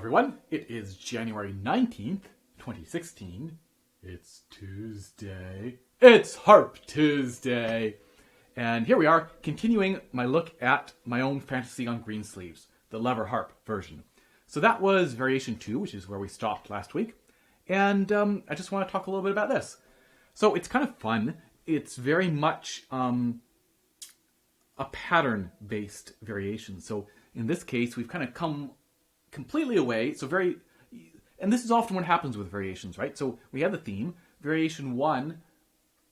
everyone. It is January 19th, 2016. It's Tuesday. It's Harp Tuesday. And here we are, continuing my look at my own fantasy on Greensleeves, the lever harp version. So that was Variation 2, which is where we stopped last week. And I just want to talk a little bit about this. So it's kind of fun. It's very much a pattern-based variation. So in this case, we've kind of come completely away. And this is often what happens with variations, right? So we had the theme, Variation 1.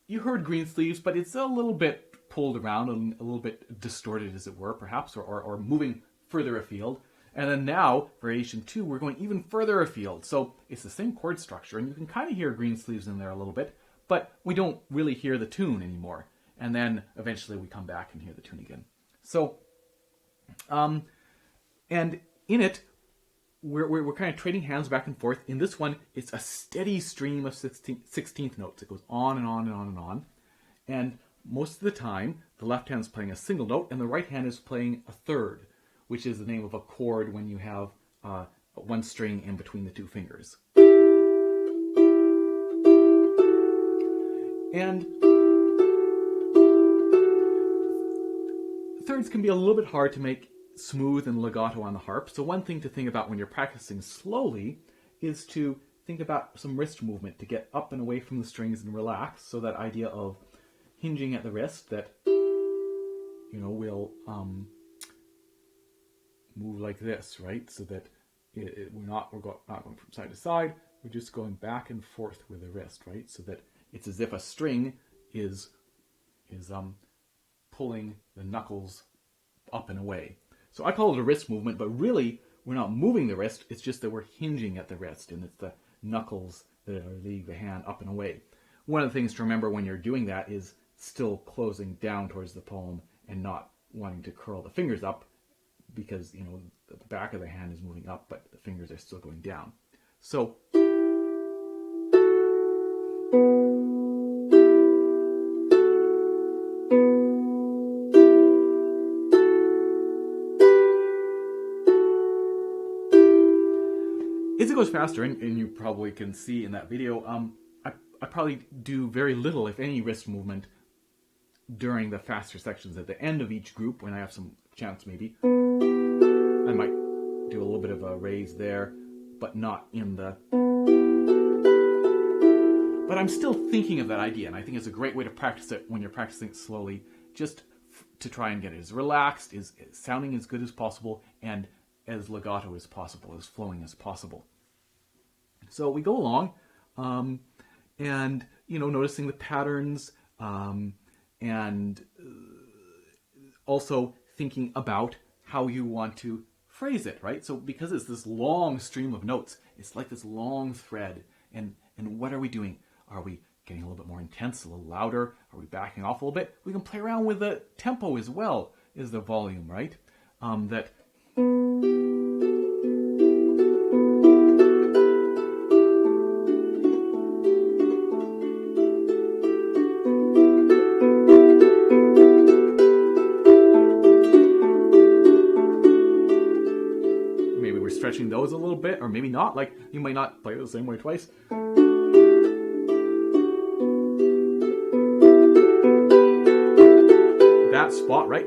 You heard Greensleeves, but it's a little bit pulled around, a little bit distorted, as it were, perhaps, or moving further afield. And then now, Variation 2, we're going even further afield. So it's the same chord structure, and you can kind of hear Greensleeves in there a little bit, but we don't really hear the tune anymore. And then eventually we come back and hear the tune again. So, and in it, we're kind of trading hands back and forth. In this one, it's a steady stream of 16th notes. It goes on and on and on and on. And most of the time, the left hand is playing a single note, and the right hand is playing a third, which is the name of a chord when you have one string in between the two fingers. And thirds can be a little bit hard to make smooth and legato on the harp. So one thing to think about when you're practicing slowly is to think about some wrist movement to get up and away from the strings and relax. So that idea of hinging at the wrist that, will move like this, right? So that we're not going from side to side. We're just going back and forth with the wrist, right? So that it's as if a string is pulling the knuckles up and away. So I call it a wrist movement, but really we're not moving the wrist. It's just that we're hinging at the wrist, and it's the knuckles that are leading the hand up and away. One of the things to remember when you're doing that is still closing down towards the palm and not wanting to curl the fingers up, because the back of the hand is moving up, but the fingers are still going down. So as it goes faster, and you probably can see in that video, I probably do very little, if any, wrist movement during the faster sections. At the end of each group, when I have some chance, maybe I might do a little bit of a raise there, but not in the... But I'm still thinking of that idea, and I think it's a great way to practice it when you're practicing it slowly, just to try and get it as relaxed, as sounding as good as possible, and as legato as possible, as flowing as possible. So we go along, and noticing the patterns, and also thinking about how you want to phrase it, right? So because it's this long stream of notes, it's like this long thread, and what are we doing? Are we getting a little bit more intense, a little louder? Are we backing off a little bit? We can play around with the tempo as well as the volume, right? Maybe we're stretching those a little bit, or maybe not. Like, you might not play it the same way twice. That spot, right?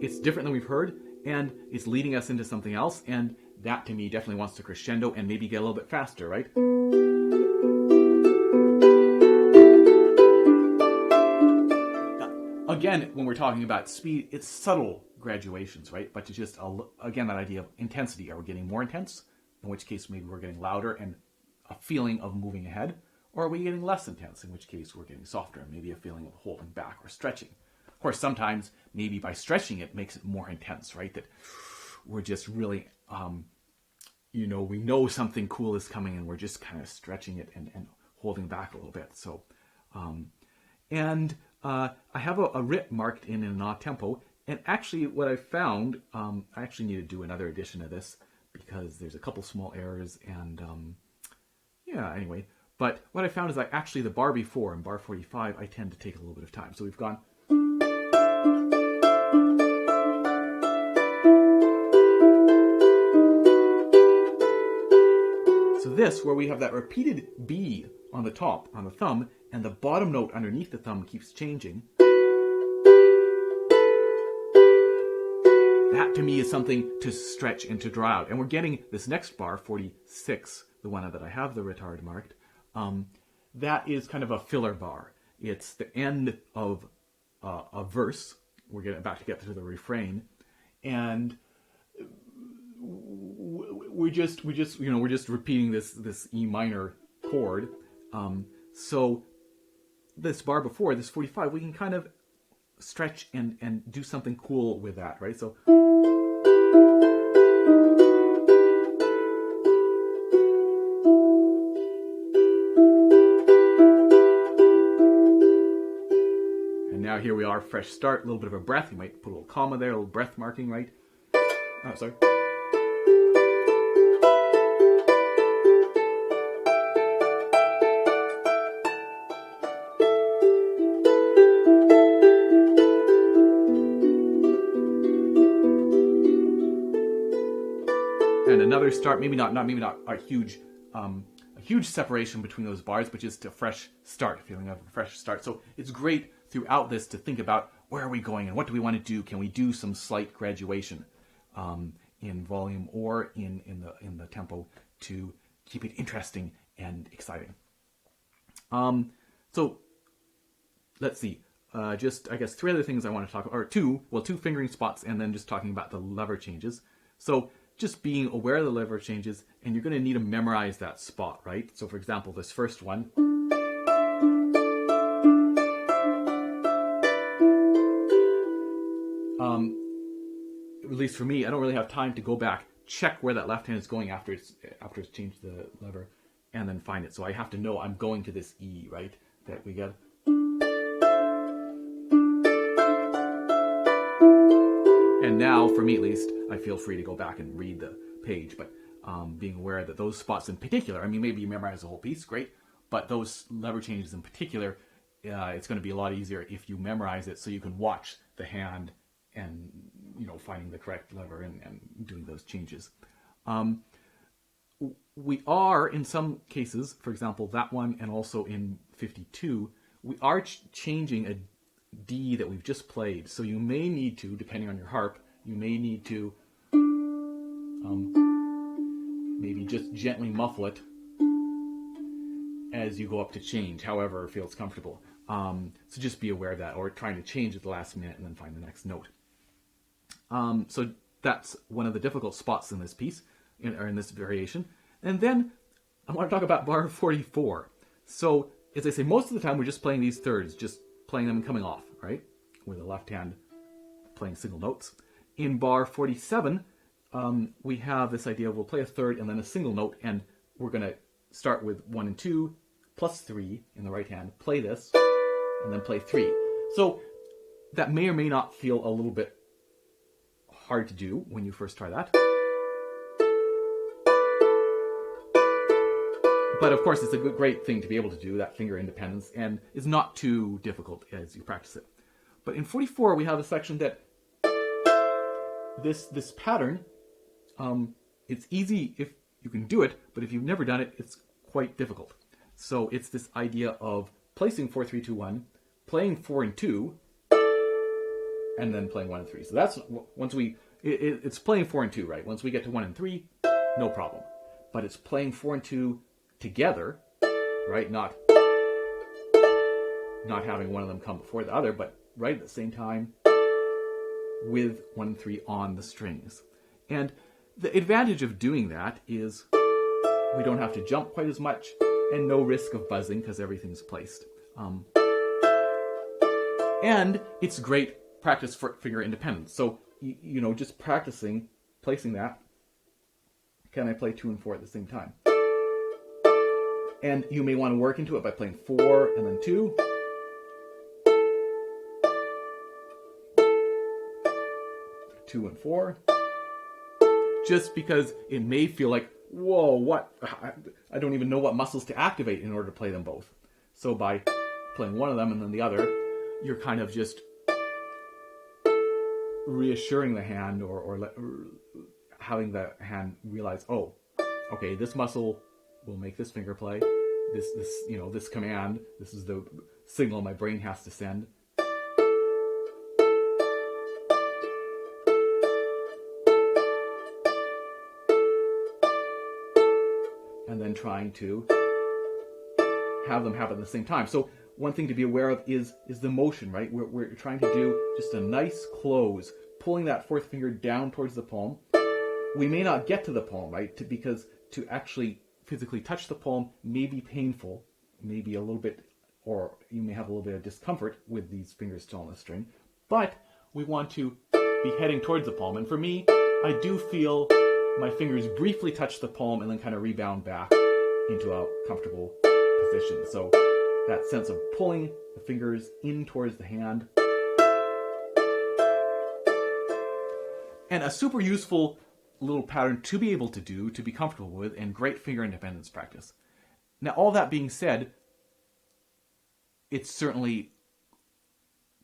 It's different than we've heard, and it's leading us into something else, and that to me definitely wants to crescendo and maybe get a little bit faster, right? Again, when we're talking about speed, it's subtle graduations, right? But it's just, again, that idea of intensity. Are we getting more intense? In which case, maybe we're getting louder and a feeling of moving ahead. Or are we getting less intense? In which case, we're getting softer and maybe a feeling of holding back or stretching. Of course, sometimes maybe by stretching it makes it more intense, right? That we're just really, we know something cool is coming, and we're just kind of stretching it and holding back a little bit. So, I have a rip marked in an odd tempo. And actually, what I found, I actually need to do another edition of this because there's a couple small errors, and anyway. But what I found is the bar before, in bar 45, I tend to take a little bit of time. So we've gone... this, where we have that repeated B on the top, on the thumb, and the bottom note underneath the thumb keeps changing, that to me is something to stretch and to draw out. And we're getting this next bar, 46, the one that I have the retard marked, that is kind of a filler bar. It's the end of a verse. We're getting back to get to the refrain, and we're just repeating this E minor chord. So this bar before, this 45, we can kind of stretch and do something cool with that, right? So and now here we are, fresh start, a little bit of a breath. You might put a little comma there, a little breath marking, right? Oh, sorry. And another start, maybe not a huge separation between those bars, but just a fresh start, feeling of a fresh start. So it's great throughout this to think about where are we going and what do we want to do? Can we do some slight graduation in volume or in the tempo to keep it interesting and exciting? So let's see. Just I guess 3 other things I want to talk about, or 2 fingering spots, and then just talking about the lever changes. So just being aware of the lever changes, and you're going to need to memorize that spot, right? So for example, this first one, at least for me, I don't really have time to go back, check where that left hand is going after it's changed the lever, and then find it. So I have to know I'm going to this E, right? That we get. And now, for me at least, I feel free to go back and read the page, but being aware that those spots in particular, I mean, maybe you memorize the whole piece, great, but those lever changes in particular, it's going to be a lot easier if you memorize it so you can watch the hand and, finding the correct lever and doing those changes. We are, in some cases, for example, that one and also in 52, we are changing a D that we've just played. So you may need to, depending on your harp, you may need to maybe just gently muffle it as you go up to change, however it feels comfortable. So just be aware of that, or trying to change at the last minute and then find the next note. So that's one of the difficult spots in this piece, or in this variation. And then I want to talk about bar 44. So as I say, most of the time we're just playing these thirds, just playing them and coming off, right? With the left hand playing single notes. In bar 47, we have this idea of we'll play a third and then a single note, and we're going to start with 1 and 2 plus 3 in the right hand, play this, and then play 3. So that may or may not feel a little bit hard to do when you first try that. But of course, it's a great thing to be able to do, that finger independence, and is not too difficult as you practice it. But in 44, we have a section that this pattern, it's easy if you can do it, but if you've never done it, it's quite difficult. So it's this idea of placing 4, 3, 2, 1, playing 4 and 2, and then playing 1 and 3. So that's once it's playing 4 and 2, right? Once we get to 1 and 3, no problem. But it's playing 4 and 2 together, right? Not having one of them come before the other, but right at the same time with 1 and 3 on the strings. And the advantage of doing that is we don't have to jump quite as much and no risk of buzzing because everything's placed. And it's great practice for finger independence. So, just practicing, placing that. Can I play 2 and 4 at the same time? And you may want to work into it by playing 4 and then 2. Two and 4. Just because it may feel like, whoa, what? I don't even know what muscles to activate in order to play them both. So by playing one of them and then the other, you're kind of just reassuring the hand or having the hand realize, oh, okay, this muscle we'll make this finger play. This command, this is the signal my brain has to send. And then trying to have them happen at the same time. So one thing to be aware of is the motion, right? We're trying to do just a nice close, pulling that fourth finger down towards the palm. We may not get to the palm, right? Because to actually physically touch the palm may be painful, maybe a little bit, or you may have a little bit of discomfort with these fingers still on the string. But we want to be heading towards the palm. And for me, I do feel my fingers briefly touch the palm and then kind of rebound back into a comfortable position. So that sense of pulling the fingers in towards the hand. And a super useful little pattern to be able to do, to be comfortable with, and great finger independence practice. Now, all that being said, it's certainly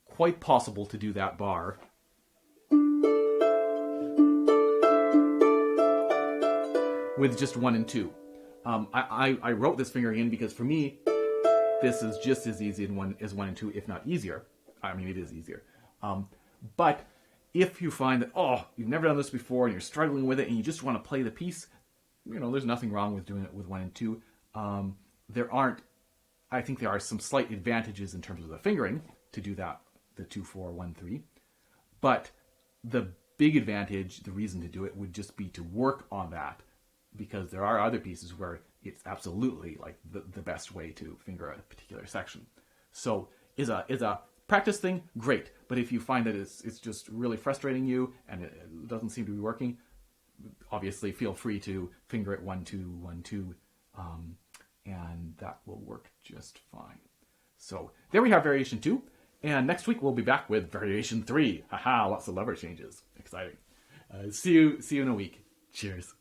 quite possible to do that bar with just 1 and 2. I wrote this finger in because for me, this is just as easy as 1 and 2, if not easier. I mean, it is easier. But if you find that, you've never done this before and you're struggling with it and you just want to play the piece, there's nothing wrong with doing it with 1 and 2. I think there are some slight advantages in terms of the fingering to do that, the 2, 4, 1, 3. But the big advantage, the reason to do it, would just be to work on that, because there are other pieces where it's absolutely like the best way to finger a particular section. So is a practice thing, great. But if you find that it's just really frustrating you and it doesn't seem to be working, obviously feel free to finger it 1, 2, 1, 2, and that will work just fine. So there we have variation 2, and next week we'll be back with variation 3. Haha, lots of lever changes. Exciting. See you in a week. Cheers.